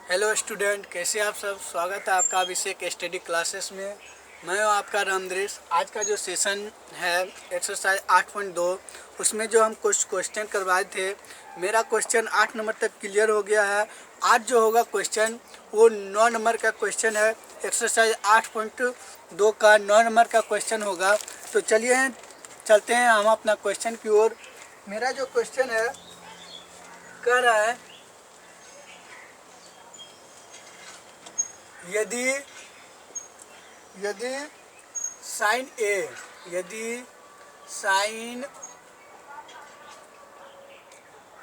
Hello student, कैसे आप सब। स्वागत है आपका अभिषेक स्टडी क्लासेस में। मैं हूं आपका रामदृश। आज का जो सेशन है एक्सरसाइज 8.2, उसमें जो हम कुछ क्वेश्चन करवाए थे, मेरा क्वेश्चन 8 नंबर तक क्लियर हो गया है। आज जो होगा क्वेश्चन वो 9 नंबर का क्वेश्चन है। एक्सरसाइज 8.2 का 9 नंबर का क्वेश्चन होगा। तो चलिए चलते हैं हम अपना क्वेश्चन की ओर। मेरा जो क्वेश्चन है कह रहा है, यदि यदि साइन ए यदि साइन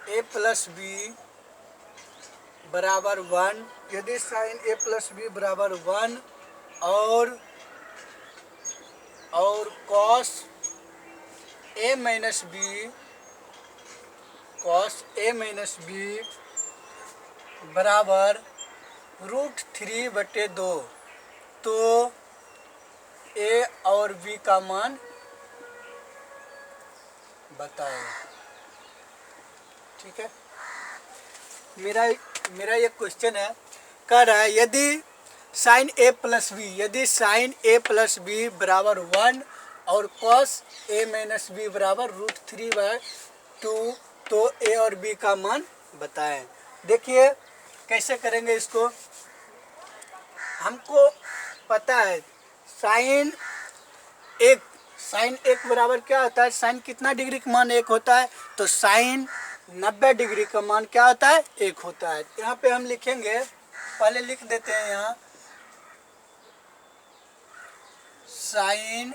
ए प्लस बी बराबर 1, यदि साइन ए प्लस बी बराबर 1 और कॉस ए माइनस बी बराबर √3/2, तो ए और बी का मान बताएं। ठीक है, मेरा ये क्वेश्चन है। कह रहा है, यदि साइन ए प्लस बी बराबर 1 और कॉस ए माइनस बी बराबर √3/2, तो ए और बी का मान बताएं। देखिए कैसे करेंगे इसको। हमको पता है साइन एक बराबर क्या होता है, साइन कितना डिग्री का मान 1 होता है, तो साइन 90 डिग्री का मान क्या होता है, 1 होता है। यहाँ पे हम लिखेंगे, पहले लिख देते हैं यहाँ, साइन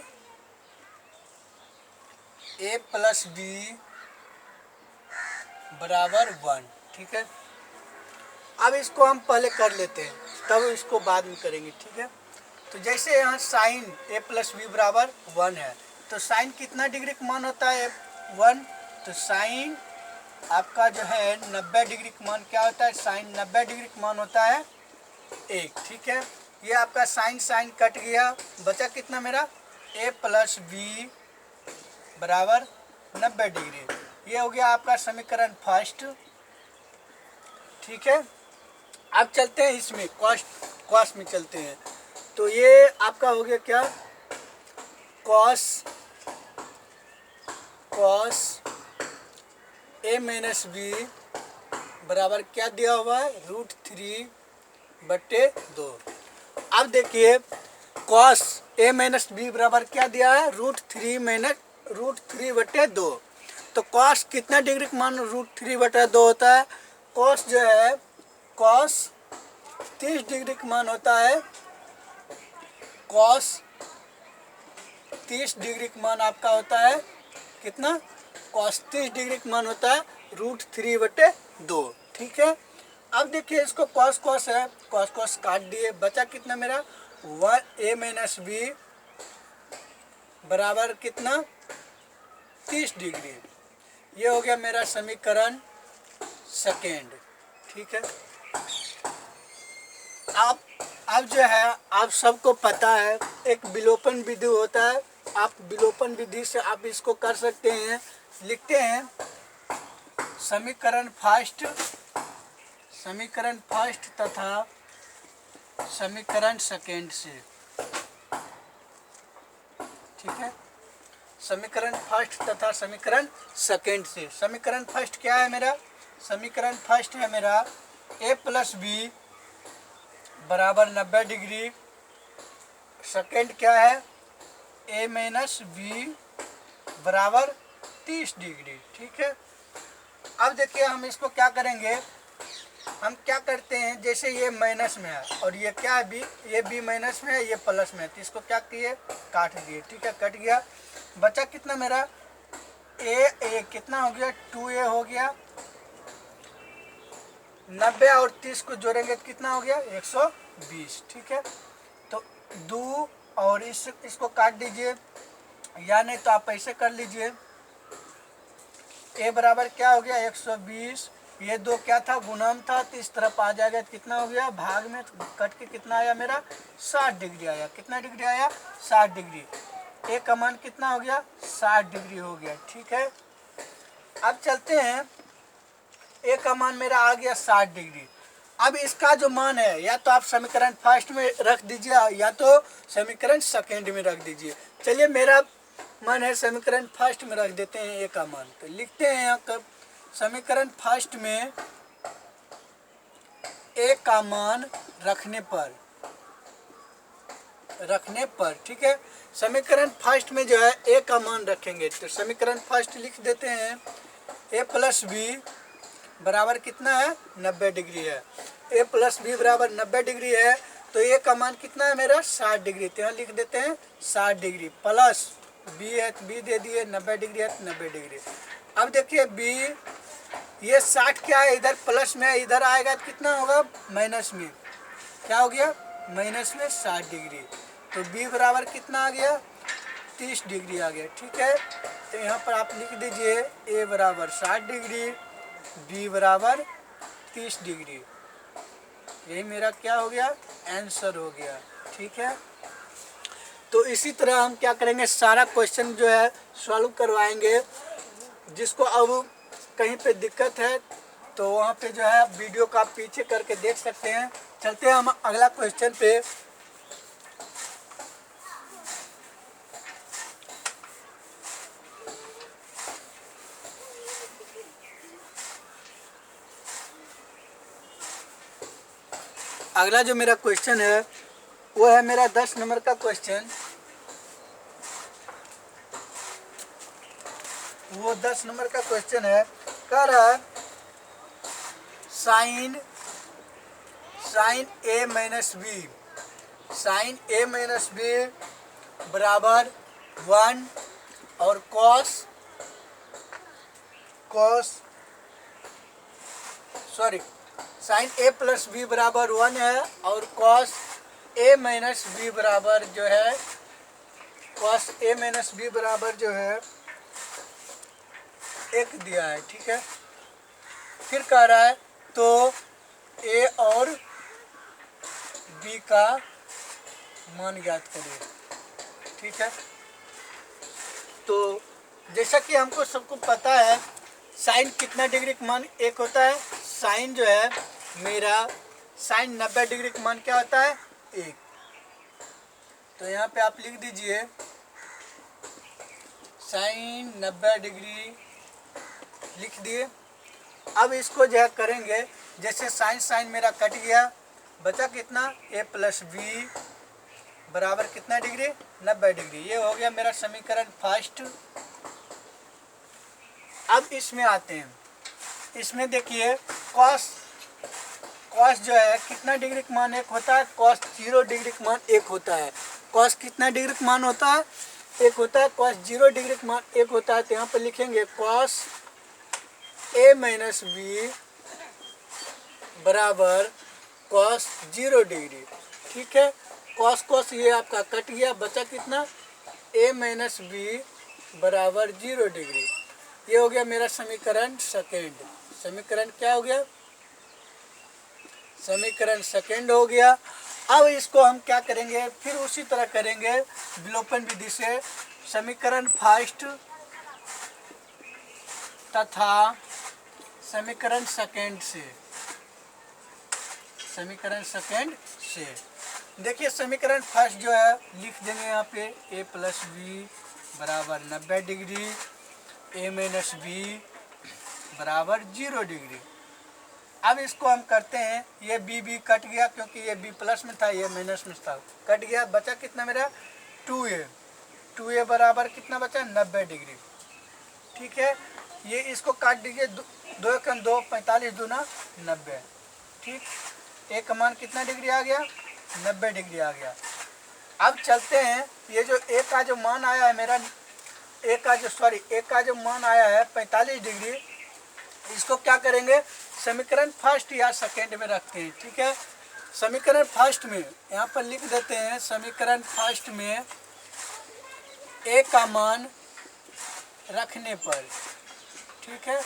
ए प्लस बी बराबर 1। ठीक है, अब इसको हम पहले कर लेते हैं, तब इसको बाद में करेंगे। ठीक है, तो जैसे यहाँ साइन ए प्लस बी बराबर 1 है, तो साइन कितना डिग्री का मान होता है, 1। तो साइन आपका जो है 90 डिग्री का मान क्या होता है, साइन 90 डिग्री का मान होता है 1। ठीक है, ये आपका साइन कट गया, बचा कितना मेरा, ए प्लस बी बराबर 90 डिग्री। ये हो गया आपका समीकरण फर्स्ट। ठीक है, अब चलते हैं इसमें कॉस में चलते हैं। तो ये आपका हो गया क्या, कॉस ए माइनस बी बराबर क्या दिया हुआ है, √3/2। अब देखिए कॉस ए माइनस बी बराबर क्या दिया है, √3/2। तो कॉस कितना डिग्री का मान √3/2 होता है, कॉस जो है, कॉस 30 डिग्री का मान होता है। कॉस 30 डिग्री का मान आपका होता है कितना, कॉस 30 डिग्री का मान होता है √3/2। ठीक है, अब देखिए इसको कॉस है, कॉस काट दिए, बचा कितना मेरा, 1 ए माइनस बी बराबर कितना, 30 डिग्री। ये हो गया मेरा समीकरण सेकेंड। ठीक है, अब जो है, आप सबको पता है एक विलोपन विधि होता है। आप विलोपन विधि से आप इसको कर सकते हैं। लिखते हैं समीकरण फर्स्ट तथा समीकरण सेकेंड से। ठीक है, समीकरण फर्स्ट तथा समीकरण सेकेंड से। समीकरण फर्स्ट क्या है मेरा, समीकरण फर्स्ट है मेरा ए प्लस बी बराबर 90 डिग्री। सेकेंड क्या है, ए माइनस बी बराबर 30 डिग्री। ठीक है, अब देखिए हम इसको क्या करेंगे, हम क्या करते हैं, जैसे ये माइनस में है और ये क्या है, बी, ये बी माइनस में है, ये प्लस में है, तो इसको क्या किए, काट दिए। ठीक है, कट गया, बचा कितना मेरा, ए कितना हो गया, 2a हो गया। 90 और 30 को जोड़ेंगे तो कितना हो गया, 120। ठीक है, तो 2 और इसको काट दीजिए, या नहीं तो आप ऐसे कर लीजिए, ए बराबर क्या हो गया, 120। ये 2 क्या था, गुणम था, तो इस तरफ आ जाएगा, तो कितना हो गया, भाग में कट के कितना आया मेरा, 60 डिग्री आया। कितना डिग्री आया, 60 डिग्री। ए का मान कितना हो गया, 60 डिग्री हो गया। ठीक है, अब चलते हैं, ए का मान मेरा आ गया 60 डिग्री। अब इसका जो मान है या तो आप समीकरण फर्स्ट में रख दीजिए या तो समीकरण सेकेंड में रख दीजिए। चलिए मेरा मान है समीकरण फर्स्ट में रख देते हैं ए का मान। तो लिखते हैं यहाँ कब समीकरण फर्स्ट में ए का मान रखने पर ठीक है, समीकरण फर्स्ट में जो है ए का मान रखेंगे। तो समीकरण फर्स्ट लिख देते हैं ए प्लस बी बराबर कितना है 90 डिग्री है। ए प्लस बी बराबर 90 डिग्री है तो ए का मान कितना है मेरा 60 डिग्री। तो यहाँ लिख देते हैं 60 डिग्री प्लस बी है तो बी दे दिए 90 डिग्री है तो 90 डिग्री। अब देखिए बी ये 60 क्या है इधर प्लस में है, इधर आएगा तो कितना होगा माइनस में, क्या हो गया माइनस में 60 डिग्री। तो बी बराबर कितना आ गया 30 डिग्री आ गया। ठीक है, तो यहाँ पर आप लिख दीजिए ए बराबर 60 डिग्री बी बराबर 30 डिग्री। यही मेरा क्या हो गया आंसर हो गया। ठीक है, तो इसी तरह हम क्या करेंगे सारा क्वेश्चन जो है सॉल्व करवाएंगे। जिसको अब कहीं पे दिक्कत है तो वहाँ पे जो है वीडियो का पीछे करके देख सकते हैं। चलते हैं हम अगला क्वेश्चन पे। अगला जो मेरा क्वेश्चन है वो है मेरा 10 नंबर का क्वेश्चन। वो 10 नंबर का क्वेश्चन है, कह रहा है साइन ए माइनस बी बराबर 1 और साइन ए प्लस बी बराबर 1 है और कॉस ए माइनस बी बराबर जो है एक दिया है। ठीक है, फिर कह रहा है तो ए और बी का मान ज्ञात करिए। ठीक है, तो जैसा कि हमको सबको पता है साइन कितना डिग्री का मान एक होता है, साइन जो है मेरा साइन 90 डिग्री का मान क्या होता है एक। तो यहाँ पे आप लिख दीजिए साइन 90 डिग्री लिख दिए। अब इसको जो है करेंगे जैसे साइन मेरा कट गया, बचा कितना ए प्लस बी बराबर कितना डिग्री 90 डिग्री। ये हो गया मेरा समीकरण फर्स्ट। अब इसमें आते हैं, इसमें देखिए कॉस जो है कितना डिग्री का मान एक होता है, कॉस 0 डिग्री का मान एक होता है। कॉस कितना डिग्री का मान होता है एक होता है, कॉस 0 डिग्री का मान एक होता है। तो यहाँ पर लिखेंगे कॉस ए माइनस बी बराबर कॉस 0 डिग्री। ठीक है, कॉस ये आपका कट गया, बचा कितना ए माइनस बी बराबर 0 डिग्री। ये हो गया मेरा समीकरण सेकेंड। समीकरण क्या हो गया समीकरण सेकेंड हो गया। अब इसको हम क्या करेंगे फिर उसी तरह करेंगे विलोपन विधि से। समीकरण फर्स्ट तथा समीकरण सेकेंड से देखिए समीकरण फर्स्ट जो है लिख देंगे यहाँ पे ए प्लस बी बराबर 90 डिग्री ए माइनस बी बराबर 0 डिग्री। अब इसको हम करते हैं, ये बी कट गया क्योंकि ये बी प्लस में था ये माइनस में था, कट गया, बचा कितना मेरा 2a बराबर कितना बचा 90 डिग्री। ठीक है, ये इसको काट दीजिए, 2 एकम 2 45 दूना 90। ठीक, ए का मान कितना डिग्री आ गया 90 डिग्री आ गया। अब चलते हैं, ये जो ए का जो मान आया है मेरा ए का जो मान आया है 45 डिग्री, इसको क्या करेंगे समीकरण फर्स्ट या सेकेंड में रखते हैं। ठीक है, समीकरण फर्स्ट में यहाँ पर लिख देते हैं, समीकरण फर्स्ट में ए का मान रखने पर। ठीक है,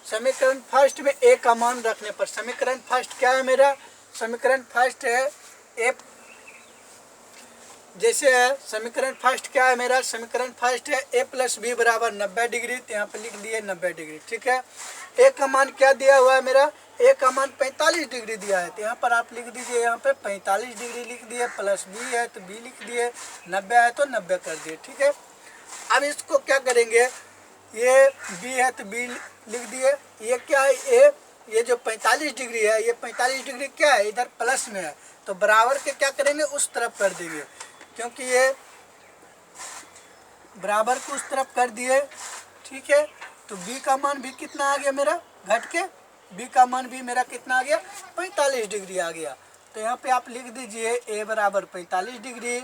समीकरण फर्स्ट में ए का मान रखने पर, समीकरण फर्स्ट क्या है मेरा, समीकरण फर्स्ट है जैसे है समीकरण फर्स्ट क्या है मेरा, समीकरण फर्स्ट है a प्लस बी बराबर 90 डिग्री, तो यहाँ पे लिख दिए 90 डिग्री। ठीक है, a का मान क्या दिया हुआ है मेरा, a का मान 45 डिग्री दिया है, तो यहाँ पर आप लिख दीजिए, यहाँ पे 45 डिग्री लिख दिए, प्लस b है तो b लिख दिए, 90 है तो 90 कर दिए। ठीक है, अब इसको क्या करेंगे, ये b है तो b लिख दिए, ये क्या है a, ये जो 45 डिग्री है, ये 45 डिग्री क्या है, इधर प्लस में है, तो बराबर के क्या करेंगे, उस तरफ कर देंगे, क्योंकि ये बराबर को उस तरफ कर दिए। ठीक है, तो b का मान भी कितना आ गया मेरा, घट के b का मान भी मेरा कितना आ गया, 45 डिग्री आ गया। तो यहाँ पे आप लिख दीजिए a बराबर 45 डिग्री,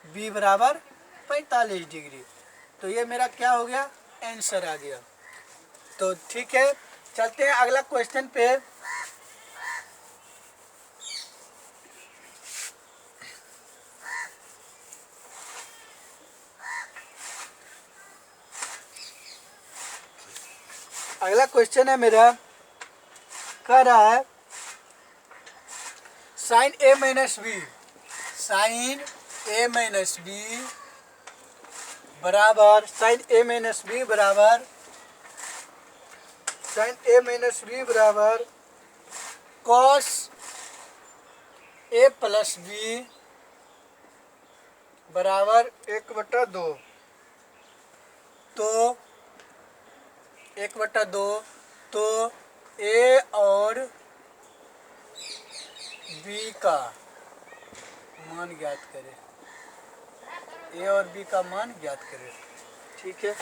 b बराबर 45 डिग्री, तो ये मेरा क्या हो गया, आंसर आ गया। तो ठीक है, चलते हैं अगला क्वेश्चन पे। अगला क्वेश्चन है मेरा, कह रहा है साइन ए माइनस बी, साइन ए माइनस बी बराबर, साइन ए माइनस बी बराबर, साइन ए माइनस बी बराबर कॉस ए प्लस बी बराबर 1/2, तो 1/2, तो ए और बी का मान ज्ञात करें, ए और बी का मान ज्ञात करें। ठीक है,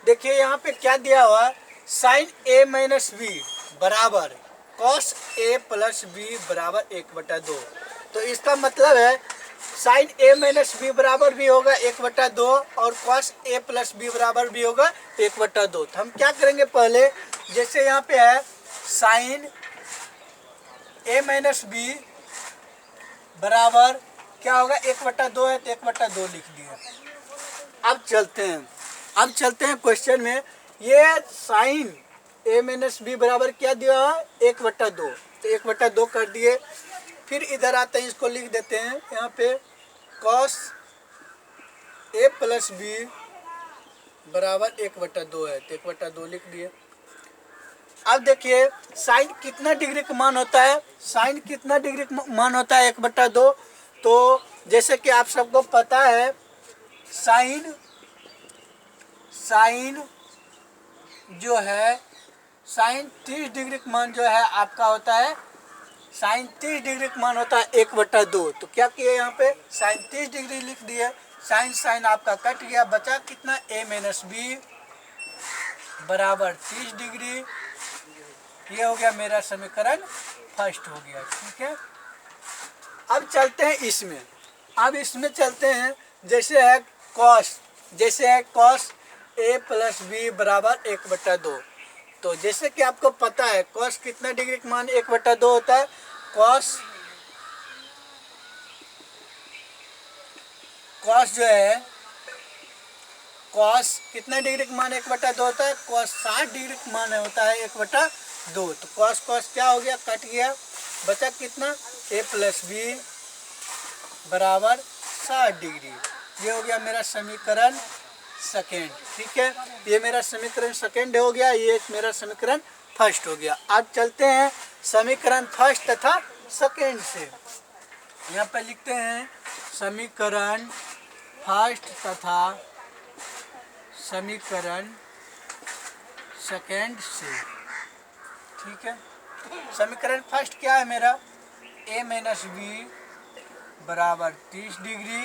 देखिए यहाँ पे क्या दिया हुआ, साइन ए माइनस बी बराबर कॉस ए प्लस बी बराबर 1/2, तो इसका मतलब है साइन ए माइनस बी बराबर भी होगा 1/2 और कॉस ए प्लस बी बराबर भी होगा 1/2। तो हम क्या करेंगे, पहले जैसे यहाँ पे है साइन ए माइनस बी बराबर क्या होगा, 1/2 है तो 1/2 लिख दिया। अब चलते हैं क्वेश्चन में, ये साइन ए माइनस बी बराबर क्या दिया है, 1/2, तो 1/2 कर दिए। फिर इधर आते हैं, इसको लिख देते हैं यहाँ पे कॉस ए प्लस बी बराबर 1/2 है, तो 1/2 लिख दिए। अब देखिए साइन कितना डिग्री का मान होता है, साइन कितना डिग्री का मान होता है 1/2, तो जैसे कि आप सबको पता है साइन जो है, साइन 30 डिग्री का मान जो है आपका होता है, साइन 30 डिग्री का मान होता है 1/2। तो क्या किए यहाँ पे साइन 30 डिग्री लिख दिए, साइन आपका कट गया, बचा कितना, ए माइनस बी बराबर 30 डिग्री, ये हो गया मेरा समीकरण फर्स्ट हो गया। ठीक है, अब चलते हैं इसमें, अब इसमें चलते हैं, जैसे है कॉस ए प्लस बी बराबर 1/2, तो जैसे कि आपको पता है कॉस कितना डिग्री का मान 1/2 होता है, कॉस जो है, कॉस कितना डिग्री का मान 1/2 होता है, कॉस 60 डिग्री का मान होता है 1/2, तो कॉस क्या हो गया, कट गया, बचा कितना, ए प्लस बी बराबर 60 डिग्री, ये हो गया मेरा समीकरण सेकेंड। ठीक है, ये मेरा समीकरण सेकेंड हो गया, ये मेरा समीकरण फर्स्ट हो गया। अब चलते हैं समीकरण फर्स्ट तथा सेकेंड से, यहाँ पे लिखते हैं समीकरण फर्स्ट तथा समीकरण सेकेंड से। ठीक है, समीकरण फर्स्ट क्या है मेरा, ए माइनस बी बराबर 30 डिग्री,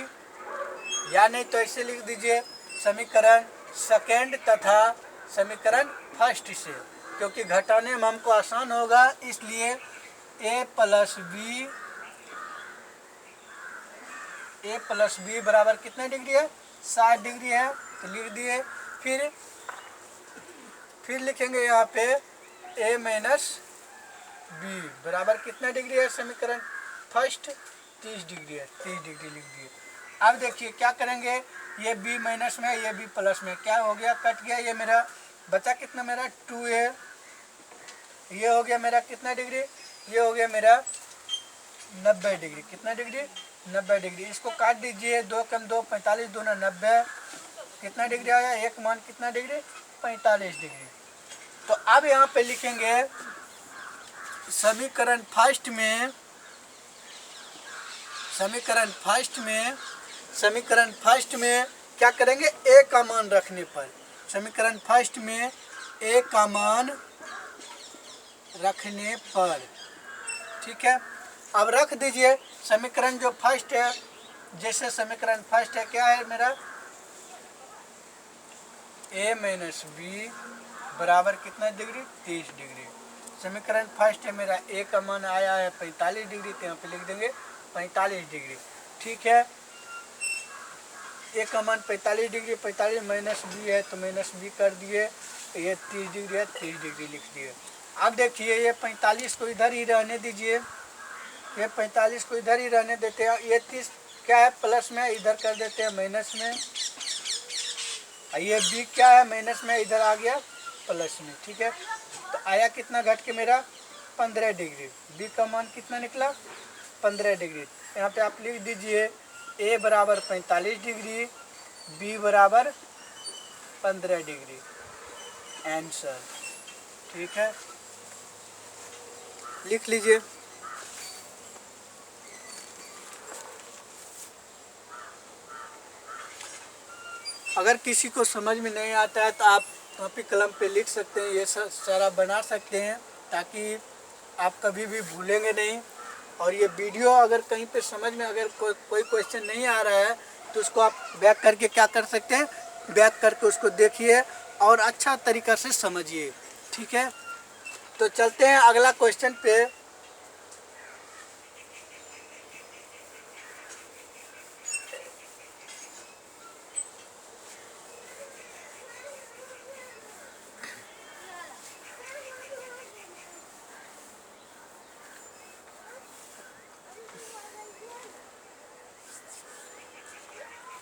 या नहीं तो ऐसे लिख दीजिए समीकरण सेकेंड तथा समीकरण फर्स्ट से, क्योंकि घटाने में हमको आसान होगा, इसलिए ए प्लस बी बराबर कितने डिग्री है, 60 डिग्री है, तो लिख दिए। फिर लिखेंगे यहाँ पे ए माइनस बी बराबर कितना डिग्री है, समीकरण फर्स्ट 30 डिग्री है, 30 डिग्री लिख दिए। अब देखिए क्या करेंगे, ये b माइनस में, ये b प्लस में, क्या हो गया, कट गया, ये मेरा बचा कितना, मेरा 2a, ये हो गया मेरा कितना डिग्री, ये हो गया मेरा 90 डिग्री, कितना डिग्री, 90 डिग्री। इसको काट दीजिए, 2 कम 2 45, दूना 90, कितना डिग्री आया, एक मान कितना डिग्री, 45 डिग्री। तो अब यहाँ पे लिखेंगे समीकरण फर्स्ट में, समीकरण फर्स्ट में क्या करेंगे, ए का मान रखने पर, समीकरण फर्स्ट में ए का मान रखने पर, ठीक है। अब रख दीजिए समीकरण जो फर्स्ट है, जैसे समीकरण फर्स्ट है क्या है मेरा, a माइनस बी बराबर कितना डिग्री, 30 डिग्री। समीकरण फर्स्ट है मेरा, a का मान आया है 45 डिग्री, तो यहाँ पे लिख देंगे 45 डिग्री, ठीक है। a का मान 45 डिग्री, 45 माइनस बी है तो माइनस बी कर दिए, तो ये 30 डिग्री है, 30 डिग्री लिख दिए। अब देखिए ये 45 को इधर ही रहने दीजिए, ये 45 को इधर ही रहने देते हैं, ये 30 क्या है प्लस में, इधर कर देते हैं माइनस में, ये बी क्या है माइनस में, इधर आ गया प्लस में, ठीक है। तो आया कितना घट के मेरा, 15 डिग्री, बी का मान कितना निकला, 15 डिग्री। यहाँ पे आप लिख दीजिए ए बराबर 45 डिग्री, बी बराबर 15 डिग्री, आंसर, ठीक है, लिख लीजिए। अगर किसी को समझ में नहीं आता है तो आप कॉपी कलम पे लिख सकते हैं, ये सारा बना सकते हैं, ताकि आप कभी भी भूलेंगे नहीं। और ये वीडियो अगर कहीं पे समझ में अगर कोई क्वेश्चन नहीं आ रहा है तो उसको आप बैक करके क्या कर सकते हैं, बैक करके उसको देखिए और अच्छा तरीक़ा से समझिए, ठीक है। तो चलते हैं अगला क्वेश्चन पे।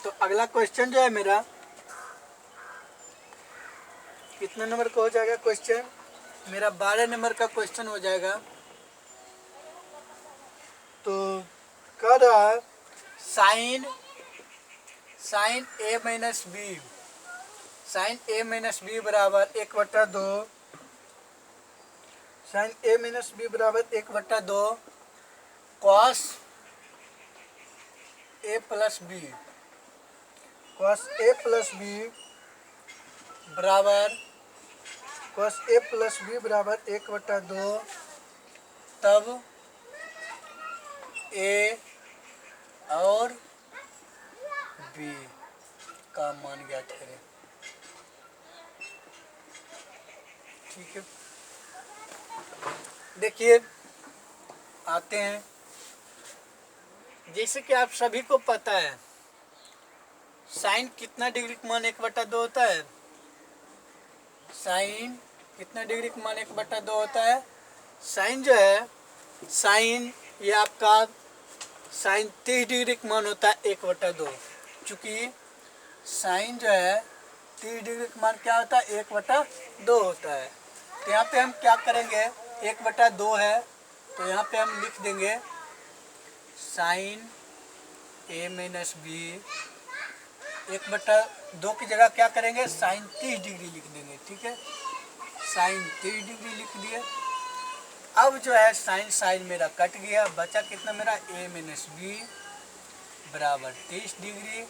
तो अगला क्वेश्चन जो है मेरा, कितने नंबर का हो जाएगा क्वेश्चन मेरा, 12 नंबर का क्वेश्चन हो जाएगा। तो कह रहा है साइन ए माइनस बी, साइन ए माइनस बी बराबर 1/2, साइन ए माइनस बी बराबर 1/2 cos A plus B, cos A plus B बराबर, कॉस ए प्लस बी बराबर 1/2, तब ए और बी का मान ज्ञात करें, ठीक है। देखिए आते हैं, जैसे कि आप सभी को पता है साइन कितना डिग्री का मान 1/2 होता है, साइन कितना डिग्री का मान 1/2 होता है, साइन जो है, साइन ये आपका साइन 30 डिग्री का मान होता है 1/2, चूँकि साइन जो है 30 डिग्री का मान क्या होता है, 1/2 होता है। तो यहाँ पे हम क्या करेंगे, 1/2 है तो यहाँ पे हम लिख देंगे साइन ए माइनस बी, 1/2 की जगह क्या करेंगे, साइन 30 डिग्री लिख देंगे, ठीक है, साइन 30 डिग्री लिख दिए। अब जो है साइन साइन मेरा कट गया, बचा कितना मेरा, ए माइनस बी बराबर 30 डिग्री।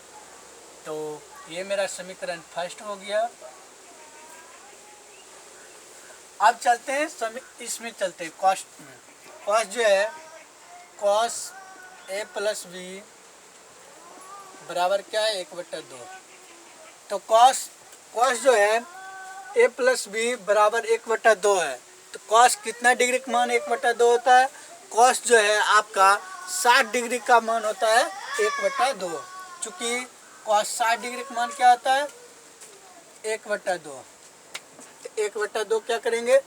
तो ये मेरा समीकरण फर्स्ट हो गया। अब चलते हैं इसमें चलते हैं कॉस्ट में। कॉस्ट जो है, कॉस ए प्लस बी बराबर क्या है, 1/2। तो कॉस जो है ए प्लस बी बराबर 1/2 है, तो कॉस कितना डिग्री का मान 1/2 होता है, कॉस जो है आपका 60 डिग्री का मान होता है 1/2, चूँकि कॉस 60 डिग्री का मान क्या होता है, 1/2। 1/2 क्या करेंगे,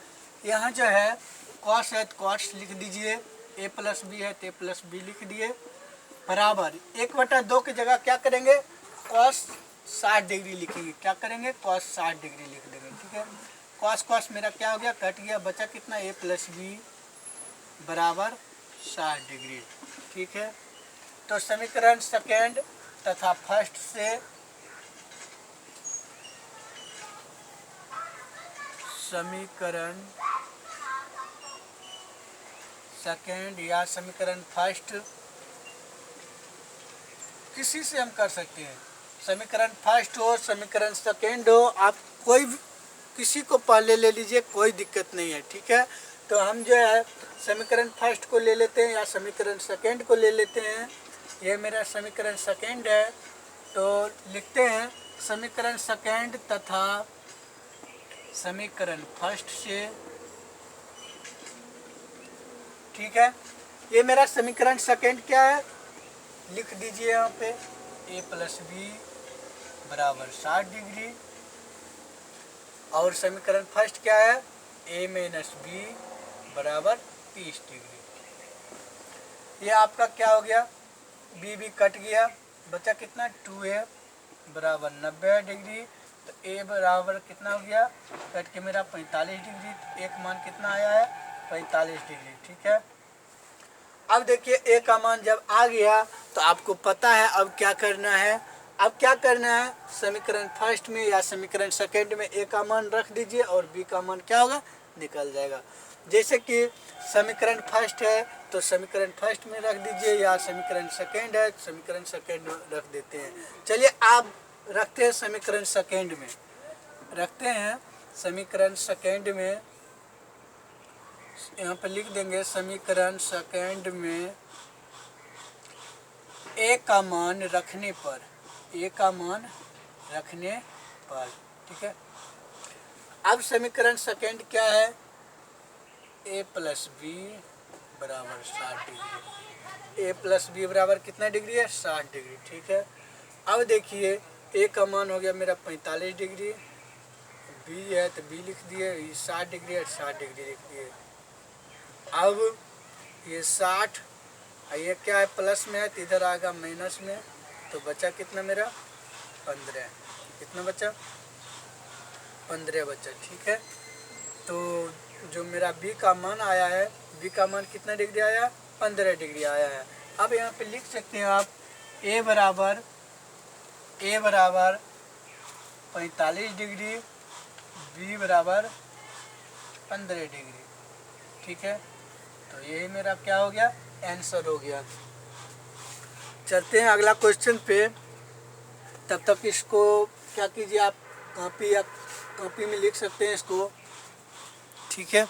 यहाँ जो है कॉस है तो कॉस लिख दीजिए, ए प्लस बी है तो ए प्लस बी लिख दिए, बराबर 1/2 की जगह क्या करेंगे, कॉस 60 डिग्री लिखेंगे, क्या करेंगे, कॉस 60 डिग्री लिख देंगे, ठीक है। कॉस कॉस मेरा क्या हो गया, कट गया, बचा कितना, ए प्लस बी बराबर 60 डिग्री, ठीक है। तो समीकरण सेकेंड तथा फर्स्ट से समीकरण सेकेंड या समीकरण फर्स्ट किसी से हम कर सकते हैं। समीकरण फर्स्ट हो, समीकरण सेकेंड हो, आप कोई किसी को पहले ले लीजिए, कोई दिक्कत नहीं है, ठीक है। तो हम जो है समीकरण फर्स्ट को ले लेते हैं या समीकरण सेकेंड को ले लेते हैं। ये मेरा समीकरण सेकेंड है, तो लिखते हैं समीकरण सेकेंड तथा समीकरण फर्स्ट से, ठीक है। ये मेरा समीकरण सेकेंड क्या है, लिख दीजिए यहाँ पे a प्लस बी बराबर 60 डिग्री, और समीकरण फर्स्ट क्या है a माइनस बी बराबर 30 डिग्री। ये आपका क्या हो गया, b भी कट गया, बचा कितना 2a बराबर 90 डिग्री। तो a बराबर कितना हो गया, कट के मेरा 45 डिग्री, एक मान कितना आया है 45 डिग्री, ठीक है। अब देखिए a का मान जब आ गया तो आपको पता है अब क्या करना है। अब क्या करना है, समीकरण फर्स्ट में या समीकरण सेकेंड में a का मान रख दीजिए और b का मान क्या होगा, निकल जाएगा। जैसे कि समीकरण फर्स्ट है तो समीकरण फर्स्ट में रख दीजिए, या समीकरण सेकेंड है समीकरण सेकेंड में रख देते हैं। चलिए आप रखते हैं समीकरण सेकेंड में, रखते हैं समीकरण सेकेंड में, यहाँ पर लिख देंगे समीकरण सेकेंड में a का मान रखने पर, a का मान रखने पर, ठीक है। अब समीकरण सेकेंड क्या है, a प्लस बी बराबर 60 डिग्री, a प्लस बी बराबर कितना डिग्री है 60 डिग्री, ठीक है। अब देखिए a का मान हो गया मेरा 45 डिग्री, b है तो b लिख दिए, 60 डिग्री है 60 डिग्री लिख दिए। अब ये 60, ये क्या है प्लस में है तो इधर आएगा माइनस में, तो बचा कितना मेरा 15, कितना बचा 15 बचा, ठीक है। तो जो मेरा b का मान आया है, b का मान कितना डिग्री आया 15 डिग्री आया है। अब यहाँ पे लिख सकते हैं आप a बराबर 45 डिग्री, b बराबर 15 डिग्री, ठीक है। तो यही मेरा क्या हो गया, आंसर हो गया। चलते हैं अगला क्वेश्चन पे, तब तक इसको क्या कीजिए आप कॉपी में लिख सकते हैं इसको, ठीक है।